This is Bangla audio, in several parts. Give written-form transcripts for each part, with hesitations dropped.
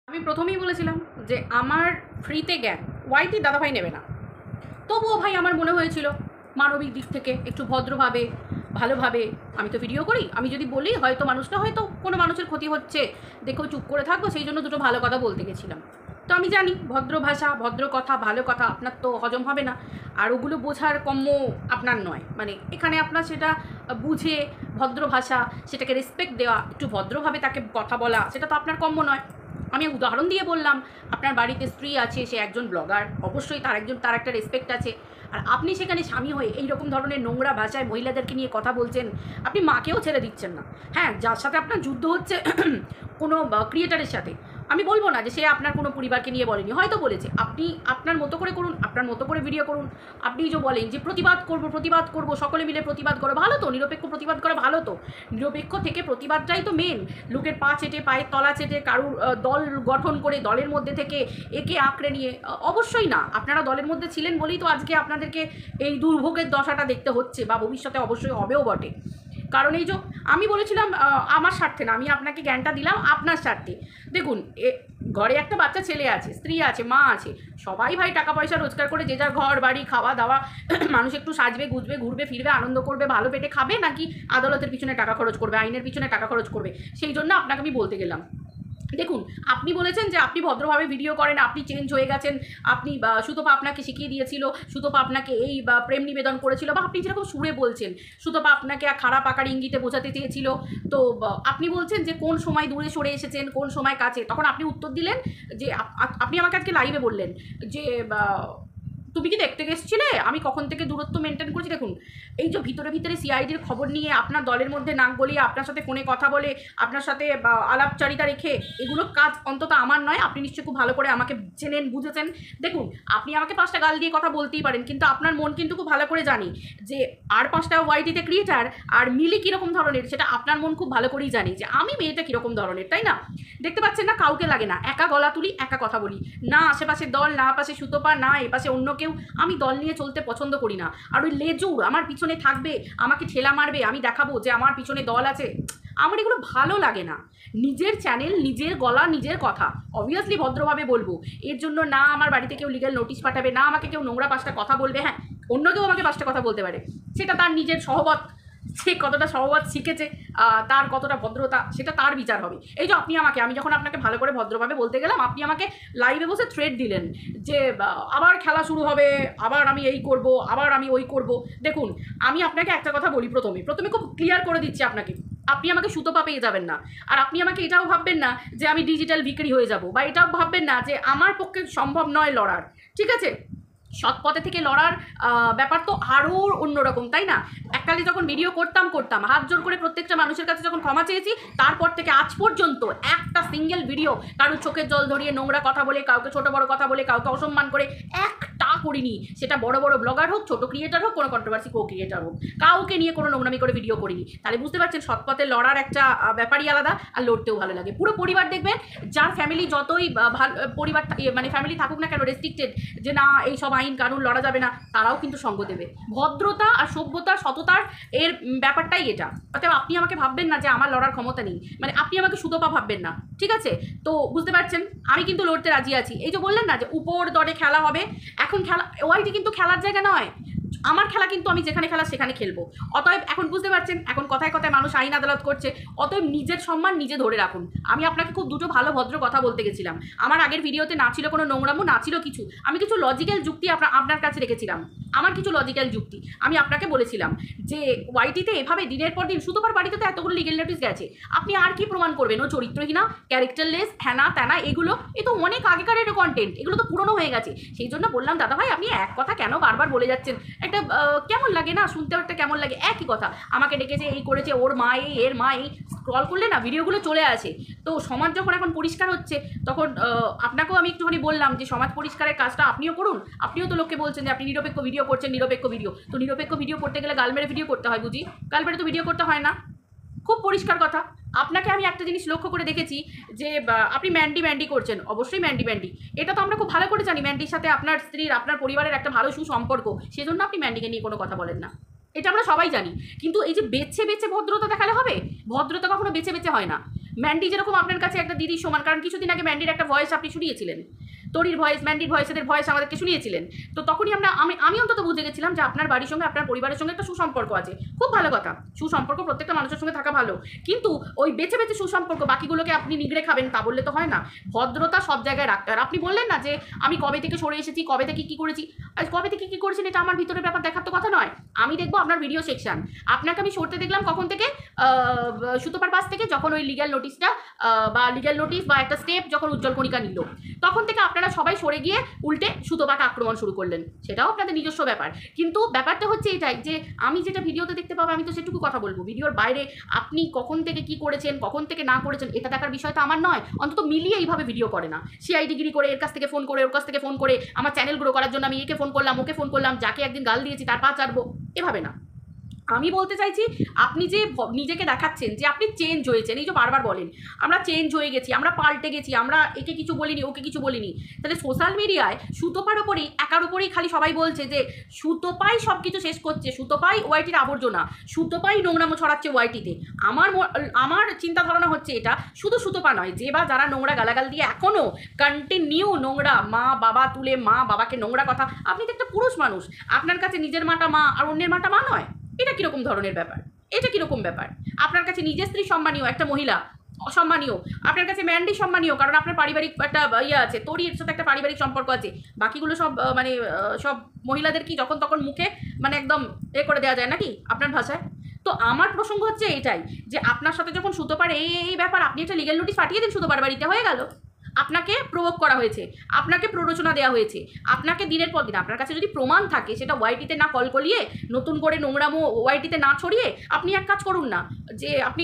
আমি প্রথমেই বলেছিলাম যে আমার ফ্রিতে জ্ঞান ওয়াইটি দাদাভাই নেবে না। তবুও ভাই আমার মনে হয়েছিল মানবিক দিক থেকে একটু ভদ্রভাবে ভালোভাবে আমি তো ভিডিও করি, আমি যদি বলি হয়তো মানুষটা হয়তো কোনো মানুষের ক্ষতি হচ্ছে দেখো চুপ করে থাকবো, সেই জন্য দুটো ভালো কথা বলতে গেছিলাম। তো আমি জানি ভদ্র ভাষা ভদ্র কথা ভালো কথা আপনার তো হজম হবে না, আর ওগুলো বোঝার কম্য আপনার নয়। মানে এখানে আপনার সেটা বুঝে ভদ্র ভাষা, সেটাকে রেসপেক্ট দেওয়া, একটু ভদ্রভাবে তাকে কথা বলা, সেটা তো আপনার কম্য নয়। আমি উদাহরণ দিয়ে বললাম আপনার বাড়িতে স্ত্রী আছে, সে একজন ব্লগার, অবশ্যই তার একটা রেসপেক্ট আছে। আর আপনি সেখানে স্বামী হয়ে এই রকম ধরনের নোংরা ভাষায় মহিলাদেরকে নিয়ে কথা বলছেন, আপনি মাকেও ছেড়ে দিচ্ছেন না। হ্যাঁ, যার সাথে আপনার যুদ্ধ হচ্ছে কোনো ক্রিয়েটারের সাথে, আমি বলবো না যে সে আপনার কোনো পরিবারকে নিয়ে বলেনি, হয়তো বলেছে। আপনি আপনার মতো করে করুন, আপনার মতো করে ভিডিও করুন। আপনি যে বলেন যে প্রতিবাদ করব সকলে মিলে প্রতিবাদ করো, ভালো তো, নিরপেক্ষ প্রতিবাদ করা ভালো তো। নিরপেক্ষ থেকে প্রতিবাদটাই তো মেন। লোকের পা চেটে পায়ের তলা চেটে কারুর দল গঠন করে দলের মধ্যে থেকে একে আঁকড়ে নিয়ে অবশ্যই না। আপনারা দলের মধ্যে ছিলেন বলেই তো আজকে আপনাদেরকে এই দুর্ভোগের দশাটা দেখতে হচ্ছে, বা ভবিষ্যতে অবশ্যই হবেও বটে। কারণ এই যে আমি বলেছিলাম আমার স্বার্থে না, আমি আপনাকে জ্ঞানটা দিলাম আপনার স্বার্থে। দেখুন, ঘরে একটা বাচ্চা ছেলে আছে, স্ত্রী আছে, মা আছে, সবাই ভাই টাকা পয়সা রোজগার করে যে যার ঘর বাড়ি খাওয়া দাওয়া, মানুষ একটু সাজবে গুজবে ঘুরবে ফিরবে আনন্দ করবে ভালো পেটে খাবে, নাকি আদালতের পিছনে টাকা খরচ করবে, আইনের পিছনে টাকা খরচ করবে। সেই জন্য আপনাকে আমি বলতে গেলাম। দেখুন, আপনি বলেছেন যে আপনি ভদ্রভাবে ভিডিও করেন, আপনি চেঞ্জ হয়ে গেছেন, আপনি সুতপা আপনাকে শিখিয়ে দিয়েছিল, সুতপা আপনাকে এই প্রেম নিবেদন করেছিল, বা আপনি যেরকম সুরে বলছেন সুতপা আপনাকে খারাপ আকার ইঙ্গিতে বোঝাতে চেয়েছিল। তো আপনি বলছেন যে কোন সময় দূরে সরে এসেছেন কোন সময় কাছে, তখন আপনি উত্তর দিলেন যে আপনি আমাকে আজকে লাইভে বললেন যে তুমি কি দেখতে গেছিলে আমি কখন থেকে দূরত্ব মেনটেন করছি। দেখুন, এই যে ভিতরে ভিতরে সিআইডির খবর নিয়ে আপনার দলের মধ্যে নাক গলিয়ে আপনার সাথে ফোনে কথা বলে আপনার সাথে আলাপচারিতা রেখে, এগুলো কাজ অন্তত আমার নয়। আপনি নিশ্চয়ই খুব ভালো করে আমাকে চেনেন বুঝেছেন। দেখুন, আপনি আমাকে 5টা গাল দিয়ে কথা বলতেই পারেন, কিন্তু আপনার মন কিন্তু খুব ভালো করে জানি যে আর 5টা ওয়াইটিতে ক্রিয়েটার আর মিলি কীরকম ধরনের, সেটা আপনার মন খুব ভালো করেই জানি যে আমি মেয়েটা কীরকম ধরনের, তাই না? দেখতে পাচ্ছেন না, কাউকে লাগে না, একা গলা তুলি একা কথা বলি, না আশেপাশে দল, না পাশে সুতপা, না এপাশে অন্য কেউ। আমি দল নিয়ে চলতে পছন্দ করি না। আর ওই লেজুর আমার পিছনে থাকবে, আমাকে ঠেলা মারবে, আমি দেখাবো যে আমার পিছনে দল আছে, আমার এগুলো ভালো লাগে না। নিজের চ্যানেল, নিজের গলা, নিজের কথা অবভিয়াসলি ভদ্রভাবে বলবো। এর জন্য না আমার বাড়িতে কেউ লিগ্যাল নোটিশ পাঠাবে, না আমাকে কেউ নোংরা 5টা কথা বলবে। হ্যাঁ, অন্য কেউ আমাকে 5টা কথা বলতে পারে, সেটা তার নিজের সহবত, সে কতটা সহবত শিখেছে, তার কতটা ভদ্রতা, সেটা তার বিচার হবে। এই যে আপনি আমাকে, আমি যখন আপনাকে ভালো করে ভদ্রভাবে বলতে গেলাম, আপনি আমাকে লাইভে বসে থ্রেড দিলেন যে আবার খেলা শুরু হবে, আবার আমি এই করব, আবার আমি ওই করব। দেখুন, আমি আপনাকে একটা কথা বলি, প্রথমে খুব ক্লিয়ার করে দিচ্ছি আপনাকে, আপনি আমাকে সুতপা পেয়ে যাবেন না। আর আপনি আমাকে এটাও ভাববেন না যে আমি ডিজিটাল ভিখারি হয়ে যাব, বা এটাও ভাববেন না যে আমার পক্ষে সম্ভব নয় লড়ার। ঠিক আছে, সৎ পথে থেকে লড়ার ব্যাপার তো আরও অন্যরকম, তাই না? এককালে যখন ভিডিও করতাম হাত জোর করে প্রত্যেকটা মানুষের কাছে যখন ক্ষমা চেয়েছি, তারপর থেকে আজ পর্যন্ত একটা সিঙ্গেল ভিডিও কারোর চোখের জল ধরিয়ে নোংরা কথা বলে, কাউকে ছোট বড় কথা বলে, কাউকে অসম্মান করে একটা করিনি। সেটা বড় বড় ব্লগার হোক, ছোট ক্রিয়েটার হোক, কোনো কন্ট্রোভার্সি কো ক্রিয়েটার হোক, কাউকে নিয়ে কোনো নোংরামি করে ভিডিও করিনি। তাহলে বুঝতে পারছেন সৎ পথে লড়ার একটা ব্যাপারই আলাদা, আর লড়তেও ভালো লাগে। পুরো পরিবার দেখবেন, যার ফ্যামিলি যতই ভালো পরিবার মানে ফ্যামিলি থাকুক না কেন রেস্ট্রিক্টেড, যে না এই সব আইন কানুন লড়া যাবে না, তারাও কিন্তু সঙ্গ দেবে। ভদ্রতা আর সভ্যতা সততার এর ব্যাপারটাই এটা। অতএব আপনি আমাকে ভাববেন না যে আমার লড়ার ক্ষমতা নেই, মানে আপনি আমাকে সুতপা ভাববেন না, ঠিক আছে? তো বুঝতে পারছেন আমি কিন্তু লড়তে রাজি আছি। এই যে বললেন না যে উপর দরে খেলা হবে, এখন খেলা ওয়াইটি কিন্তু খেলার জায়গা নয়। আমার খেলা কিন্তু আমি যেখানে খেলা সেখানে খেলবো। অতএব এখন বুঝতে পারছেন, এখন কথায় কথায় মানুষ আইন আদালত করছে, অতএব নিজের সম্মান নিজে ধরে রাখুন। আমি আপনাকে খুব দুটো ভালো ভদ্র কথা বলতে গেছিলাম। আমার আগের ভিডিওতে না ছিল কোনো নোংরামো, না ছিল কিছু, আমি কিছু লজিক্যাল যুক্তি আপনার কাছে রেখেছিলাম। আমার কিছু লজিক্যাল যুক্তি আমি আপনাকে বলেছিলাম যে ওয়াইটিতে এভাবে দিনের পর দিন, সুতপার বাড়িতে তো এতগুলো লিগেল নোটিস গেছে, আপনি আর কি প্রমাণ করবেন? ও চরিত্রহীনা, ক্যারেক্টারলেস, হ্যানা ত্যানা, এগুলো এ তো অনেক আগেকারের কন্টেন্ট, এগুলো তো পুরনো হয়ে গেছে। সেই জন্য বললাম দাদা ভাই আপনি এক কথা কেন বারবার বলে যাচ্ছেন, একটা কেমন লাগে না শুনতে, একটা কেমন লাগে একই কথা। আমাকে ডেকেছে, এই করেছে, ওর মা এই, এর মা এই, স্ক্রল করলে না ভিডিওগুলো চলে আসে। তো সমাজ যখন এখন পরিষ্কার হচ্ছে, তখন আপনাকেও আমি একটুখানি বললাম যে সমাজ পরিষ্কারের কাজটা আপনিও করুন। আপনিও তো লোককে বলছেন যে আপনি নিরপেক্ষ ভিডিও করছেন, নিরপেক্ষ ভিডিও। তো নিরপেক্ষ ভিডিও করতে গেলে গাল মেরে ভিডিও করতে হয় বুঝি? গাল মেরে তো ভিডিও করতে হয় না, খুব পরিষ্কার কথা। আপনাকে আমি একটা জিনিস লক্ষ্য করে দেখেছি যে আপনি ম্যান্ডি করছেন, অবশ্যই ম্যান্ডি, এটা তো আমরা খুব ভালো করে জানি। ম্যান্ডির সাথে আপনার স্ত্রীর, আপনার পরিবারের একটা ভালো সুসম্পর্ক, সেজন্য আপনি ম্যান্ডিকে নিয়ে কোনো কথা বলেন না, এটা আমরা সবাই জানি। কিন্তু এই যে বেছে বেছে ভদ্রতা দেখালে হবে? ভদ্রতা কখনো বেছে বেছে হয় না। ম্যান্ডি যেরকম আপনার কাছে একটা দিদির সমান, কারণ কিছুদিন আগে ম্যান্ডির একটা ভয়েস আপনি শুনিয়েছিলেন, তরির ভয়েস, ম্যান্ডির ভয়েস, এদের ভয়েস আমাদেরকে শুনিয়েছিলেন। তো তখনই আমি অন্তত বুঝে গেছিলাম যে আপনার বাড়ির সঙ্গে আপনার পরিবারের সঙ্গে একটা সুসম্পর্ক আছে। খুব ভালো কথা, সুসম্পর্ক প্রত্যেকটা মানুষের সঙ্গে থাকা ভালো, কিন্তু ওই বেছে বেছে সুসম্পর্ক বাকিগুলোকে আপনি নিগড়ে খাবেন তা বললে তো হয় না। ভদ্রতা সব জায়গায় রাখতে। আর আপনি বললেন না যে আমি কবে থেকে সরে এসেছি, কবে থেকে কী করেছি। আর কবে থেকে কী করেছেন এটা আমার ভিতরের ব্যাপার দেখার তো কথা নয়। আমি দেখবো আপনার ভিডিও সেকশন। আপনাকে আমি সরতে দেখলাম কখন থেকে, সুতোপার পাশ থেকে, যখন ওই লিগ্যাল নোটিশটা বা লিগ্যাল নোটিশ বা একটা স্টেপ যখন উজ্জ্বল কণিকা নিল, তখন থেকে আপনারা সবাই সরে গিয়ে উল্টে সুতোপাকে আক্রমণ শুরু করলেন। সেটাও আপনাদের নিজস্ব ব্যাপার, কিন্তু ব্যাপারটা হচ্ছে এটাই যে আমি যেটা ভিডিওতে দেখতে পাবো আমি তো সেটুকু কথা বলবো। ভিডিওর বাইরে আপনি কখন থেকে কি করেছেন, কখন থেকে না করেছেন এটা দেখার বিষয় তো আমার নয়। অন্তত মিলিয়ে এইভাবে ভিডিও করে না, সিআই ডিগ্রি করে, এর কাছ থেকে ফোন করে, ওর কাছ থেকে ফোন করে, আমার চ্যানেল গ্রো করার জন্য আমি একে ফোন করলাম, ওকে ফোন করলাম, যাকে একদিন গাল দিয়েছি তার পা চাটবো, এভাবে না। আমি বলতে চাইছি আপনি যে নিজেকে দেখাচ্ছেন যে আপনি চেঞ্জ হয়েছেন, এই যে বারবার বলেন আমরা চেঞ্জ হয়ে গেছি, আমরা পাল্টে গেছি, আমরা একে কিছু বলিনি, ওকে কিছু বলিনি, তাহলে সোশ্যাল মিডিয়ায় সুতোপার ওপরেই, একার উপরেই খালি সবাই বলছে যে সুতোপাই সব কিছু শেষ করছে, সুতোপাই ওয়াইটির আবর্জনা, সুতোপাই নোংরামো ছড়াচ্ছে ওয়াইটিতে। আমার চিন্তা ধারণা হচ্ছে এটা শুধু সুতোপা নয়, যে বা যারা নোংরা গালাগাল দিয়ে এখনও কন্টিনিউ নোংরা মা বাবা তুলে, মা বাবাকে নোংরা কথা। আপনি তো একটা পুরুষ মানুষ, আপনার কাছে নিজের মাটা মা আর অন্যের মাটা মা নয়। এটা কীরকম ধরনের ব্যাপার? এটা কীরকম ব্যাপার? আপনার কাছে নিজের স্ত্রী সম্মানীয়, একটা মহিলা অসম্মানীয়, আপনার কাছে ম্যান্ডি সম্মানীয়, কারণ আপনার পারিবারিক একটা ইয়ে আছে, তরির সাথে একটা পারিবারিক সম্পর্ক আছে। বাকিগুলো সব মানে সব মহিলাদের কি যখন তখন মুখে মানে একদম করে দেওয়া যায় নাকি আপনার ভাষায়? তো আমার প্রসঙ্গ হচ্ছে এটাই যে আপনার সাথে যখন সুতোপার এই ব্যাপার, আপনি একটা লিগ্যাল নোটিশ পাঠিয়ে দিন, সুতোপার বাড়িতে হয়ে গেল। আপনাকে প্রভোগ করা হয়েছে, আপনাকে প্ররোচনা দেওয়া হয়েছে, আপনাকে দিনের পর দিন, আপনার কাছে যদি প্রমাণ থাকে সেটা ওয়াইটিতে না কলকলিয়ে, নতুন করে নোংরামো ওয়াইটিতে না ছড়িয়ে, আপনি এক কাজ করুন না, যে আপনি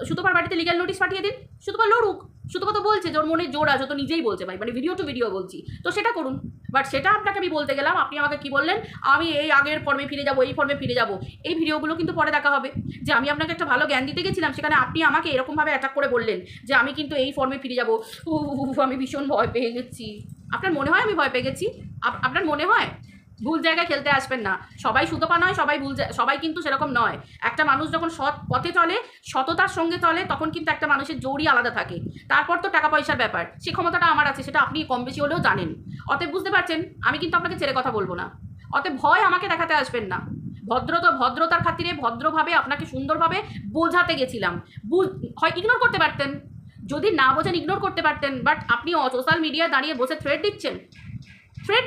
সুতোপার বাড়িতে লিগ্যাল নোটিশ পাঠিয়ে দিন, সুতোপা লড়ুক। সুতোপা তো বলছে যে ওর মনে জোর আছে, তো নিজেই বলছে ভাই, মানে ভিডিও টু ভিডিও বলছি, তো সেটা করুন। বাট সেটা আপনাকে আমি বলতে গেলাম, আপনি আমাকে কি বললেন, আমি এই আগের ফর্মে ফিরে যাব, এই ফর্মে ফিরে যাব। এই ভিডিওগুলো কিন্তু পরে দেখা হবে, যে আমি আপনাকে একটা ভালো জ্ঞান দিতে গেছিলাম, সেখানে আপনি আমাকে এরকমভাবে অ্যাটাক করে বললেন যে আমি কিন্তু এই ফর্মে ফিরে যাব। আমি ভীষণ ভয় পেয়ে গেছি। আপনার মনে হয় আমি ভয় পেয়ে গেছি? আপনার মনে হয়? ভুল জায়গায় খেলতে আসবেন না। সবাই সুতোপা নয়, সবাই কিন্তু সেরকম নয়। একটা মানুষ যখন সৎ পথে চলে, সততার সঙ্গে চলে, তখন কিন্তু একটা মানুষের জোরই আলাদা থাকে। তারপর তো টাকা পয়সার ব্যাপার, সে ক্ষমতাটা আমার আছে, সেটা আপনি কম বেশি হলেও জানেন। অতএব বুঝতে পারছেন, আমি কিন্তু আপনাকে ছেড়ে কথা বলবো না। অতএব ভয় আমাকে দেখাতে আসবেন না। ভদ্রতার খাতিরে ভদ্রভাবে আপনাকে সুন্দরভাবে বোঝাতে গেছিলাম। হয় ইগনোর করতে পারতেন, যদি না বোঝেন ইগনোর করতে পারতেন, বাট আপনি সোশ্যাল মিডিয়ায় দাঁড়িয়ে বসে থ্রেট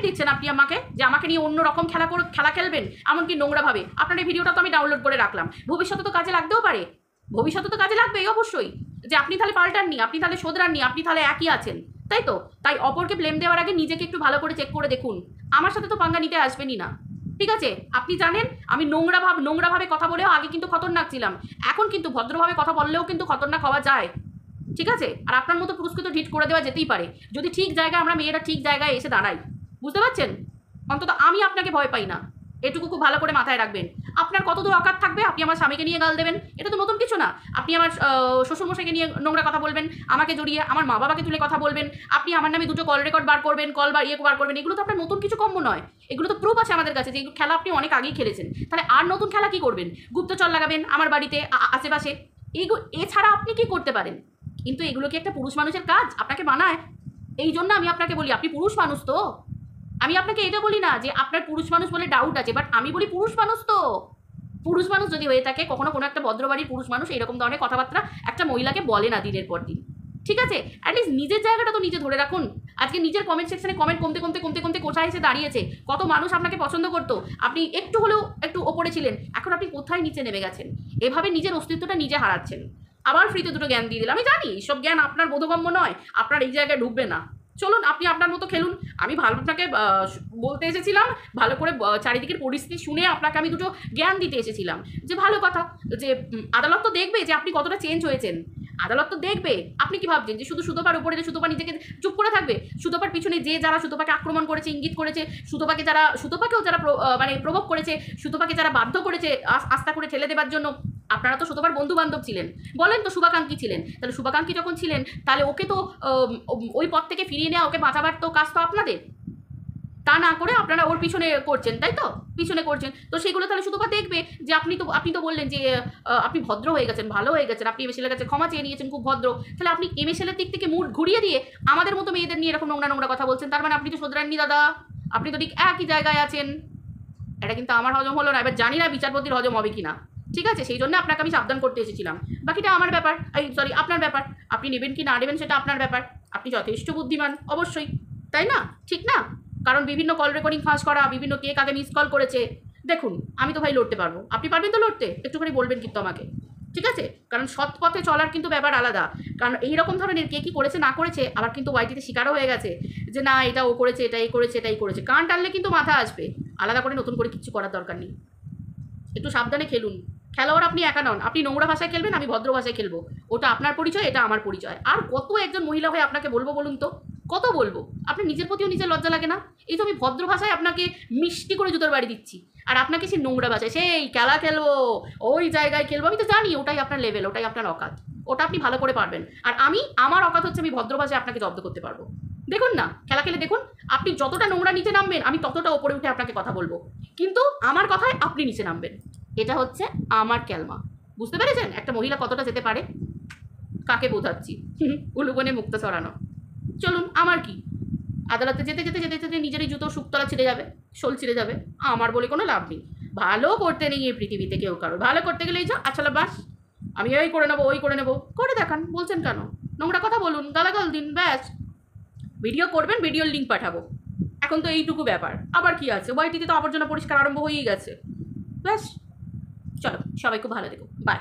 দিচ্ছেন আপনি আমাকে, যে আমাকে নিয়ে অন্য রকম খেলা খেলবেন, এমনকি নোংরাভাবে। আপনার এই ভিডিওটা তো আমি ডাউনলোড করে রাখলাম, ভবিষ্যতে তো কাজে লাগতেও পারে, ভবিষ্যতে তো কাজে লাগবেই অবশ্যই, যে আপনি তাহলে পাল্টাননি, আপনি তাহলে শোধরাননি, আপনি তাহলে একই আছেন, তাই তো? তাই অপরকে ব্লেম দেওয়ার আগে নিজেকে একটু ভালো করে চেক করে দেখুন। আমার সাথে তো পাঙ্গা নিতে আসবেনই না, ঠিক আছে? আপনি জানেন আমি নোংরাভাবে কথা বলেও আগে কিন্তু খতরনাক ছিলাম, এখন কিন্তু ভদ্রভাবে কথা বললেও কিন্তু খতরনাক হওয়া যায়, ঠিক আছে? আর আপনার মতো পুরুষকে তো হিট করে দেওয়া যেতেই পারে, যদি ঠিক জায়গায় আমরা মেয়েরা ঠিক জায়গায় এসে দাঁড়াই। বুঝতে পারছেন? অন্তত আমি আপনাকে ভয় পাই না, এটুকু খুব ভালো করে মাথায় রাখবেন। আপনার কতদূর অকাত থাকবে আপনি আমার স্বামীকে নিয়ে গাল দেবেন, এটা তো নতুন কিছু না। আপনি আমার শ্বশুরমশাইকে নিয়ে নোংরা কথা বলবেন, আমাকে জড়িয়ে আমার মা বাবাকে তুলে কথা বলবেন, আপনি আমার নামে দুটো কল রেকর্ড বার করবেন, বার করবেন, এগুলো তো আপনার নতুন কিছু কম্য নয়। এগুলো তো প্রুফ আছে আমাদের কাছে যে এগুলো খেলা আপনি অনেক আগেই খেলেছেন। তাহলে আর নতুন খেলা কি করবেন? গুপ্তচর লাগাবেন আমার বাড়িতে আশেপাশে, এছাড়া আপনি কি করতে পারেন? কিন্তু এগুলো কি একটা পুরুষ মানুষের কাজ? আপনাকে মানায়? এই জন্য আমি আপনাকে বলি, আপনি পুরুষ মানুষ তো। আমি আপনাকে এটা বলি না যে আপনার পুরুষ মানুষ বলে ডাউট আছে, বাট আমি বলি পুরুষ মানুষ তো। পুরুষ মানুষ যদি হয়ে থাকে, কখনো কোনো একটা ভদ্রবাড়ির পুরুষ মানুষ এরকম ধরনের কথাবার্তা একটা মহিলাকে বলে না দিনের পর দিন, ঠিক আছে? অ্যাটলিস্ট নিজের জায়গাটা তো নিজে ধরে রাখুন। আজকে নিজের কমেন্ট সেকশনে কমেন্ট কমতে কোথায় এসে দাঁড়িয়েছে, কত মানুষ আপনাকে পছন্দ করতো, আপনি একটু হলেও একটু ওপরে ছিলেন, এখন আপনি কোথায় নিচে নেমে গেছেন। এভাবে নিজের অস্তিত্বটা নিজে হারাচ্ছেন। আবার ফ্রিতে দুটো জ্ঞান দিয়ে দিলাম, আমি জানি সব জ্ঞান আপনার বোধগম্য নয়, আপনার এই জায়গায় ঢুকবে না। চলুন আপনি আপনার মতো খেলুন। আমি ভালো আপনাকে বলতে এসেছিলাম, ভালো করে চারিদিকের পরিস্থিতি শুনে আপনাকে আমি দুটো জ্ঞান দিতে এসেছিলাম, যে ভালো কথা, যে আদালত তো দেখবে যে আপনি কতটা চেঞ্জ হয়েছেন। আদালত তো দেখবে। আপনি কি ভাবছেন যে শুধু সুতোপার উপরে যে সুতোপা নিজেকে চুপ করে থাকবে? সুতোপার পিছনে যারা সুতোপাকে আক্রমণ করেছে, ইঙ্গিত করেছে, সুতোপাকেও যারা মানে প্রভোগ করেছে, সুতোপাকে যারা বাধ্য করেছে আস্থা করে ঠেলে দেবার জন্য, আপনারা তো সুতোপার বন্ধু বান্ধব ছিলেন, বলেন তো শুভাকাঙ্ক্ষী ছিলেন। তাহলে শুভাকাঙ্ক্ষী যখন ছিলেন, তাহলে ওকে তো ওই পথ থেকে ফিরিয়ে নেওয়া, ওকে বাঁচাবার তো কাজ তো আপনাদের। তা না করে আপনারা ওর পিছনে করছেন, তাই তো? পিছনে করছেন, তো সেগুলো তাহলে শুধু বা দেখবে যে আপনি তো বললেন যে আপনি ভদ্র হয়ে গেছেন, ভালো হয়ে গেছেন, আপনি এমএসএলের কাছে ক্ষমা চেয়ে নিয়েছেন, খুব ভদ্র। তাহলে আপনি এমএসএলের দিক থেকে মুড ঘুরিয়ে দিয়ে আমাদের মতো মেয়েদের নিয়ে এরকম নোংরা নোংরা কথা বলছেন, তার মানে আপনি তো শোধরাননি দাদা, আপনি তো ঠিক একই জায়গায় আছেন। এটা কিন্তু আমার হজম হলো না, এবার জানি না বিচারপতির হজম হবে কিনা, ঠিক আছে? সেই জন্য আপনাকে আমি সাবধান করতে এসেছিলাম। বাকিটা আমার ব্যাপার, সরি আপনার ব্যাপার, আপনি নেবেন কি না নেবেন সেটা আপনার ব্যাপার। আপনি যথেষ্ট বুদ্ধিমান অবশ্যই, তাই না? ঠিক না? কারণ বিভিন্ন কল রেকর্ডিং ফাঁস করা, বিভিন্ন কে কাকে মিস কল করেছে, দেখুন আমি তো ভাই লড়তে পারবো, আপনি পারবেন তো লড়তে? একটুখানি বলবেন কিন্তু আমাকে, ঠিক আছে? কারণ সৎ পথে চলার কিন্তু ব্যাপার আলাদা, কারণ এইরকম ধরনের কে কী করেছে না করেছে আবার কিন্তু ওয়াইটিতে শিকারও হয়ে গেছে যে না এটা ও করেছে, এটাই করেছে, এটাই করেছে। কান টানলে কিন্তু মাথা আসবে, আলাদা করে নতুন করে কিছু করার দরকার নেই। একটু সাবধানে খেলুন। খেলোয়াড় আপনি একা নন, আপনি নোংরা ভাষায় খেলবেন, আমি ভদ্র ভাষায় খেলবো, ওটা আপনার পরিচয়, এটা আমার পরিচয়। আর কত একজন মহিলা হয়ে আপনাকে বলবো বলুন তো, কত বলবো? আপনার নিজের প্রতিও নিজের লজ্জা লাগে না? এই তো আমি ভদ্র ভাষায় আপনাকে মিষ্টি করে জুতোর বাড়ি দিচ্ছি, আর আপনাকে সেই নোংরা ভাষায় সেই খেলা খেলবো, ওই জায়গায় খেলবো, আমি তো জানি ওটাই আপনার লেভেল, ওটাই আপনার অকাত, ওটা আপনি ভালো করে পারবেন। আর আমার অকাত হচ্ছে আমি ভদ্র ভাষায় আপনাকে জব্দ করতে পারবো। দেখুন না, খেলা খেলে দেখুন, আপনি যতটা নোংরা নিচে নামবেন আমি ততটা ওপরে উঠে আপনাকে কথা বলবো, কিন্তু আমার কথায় আপনি নিচে নামবেন। এটা হচ্ছে আমার ক্যালমা, বুঝতে পেরেছেন একটা মহিলা কতটা যেতে পারে? কাকে বোঝাচ্ছি? উলুবনে মুক্ত ছড়ানো। চলুন, আমার কি, আদালতে যেতে যেতে যেতে যেতে নিজেরই জুতো শুকতলা ছিঁড়ে যাবে, শোল ছিঁড়ে যাবে, আমার বলে কোনো লাভ নেই। ভালো করতে নেই এই পৃথিবীতে কেউ কারো, ভালো করতে গেলেই যা আচ্ছা বাস আমি এই করে নেবো, ওই করে নেবো, করে দেখান, বলছেন কেন? নোংরা কথা বলুন, গালাগাল দিন, ব্যাস। ভিডিও করবেন, ভিডিওর লিঙ্ক পাঠাবো, এখন তো এইটুকু ব্যাপার। আবার কি আছে, ওয়াইটিতে তো আবর্জনা পরিষ্কার আরম্ভ হয়েই গেছে, ব্যাস। চলো, সবাই খুব ভালো থেকো, বাই।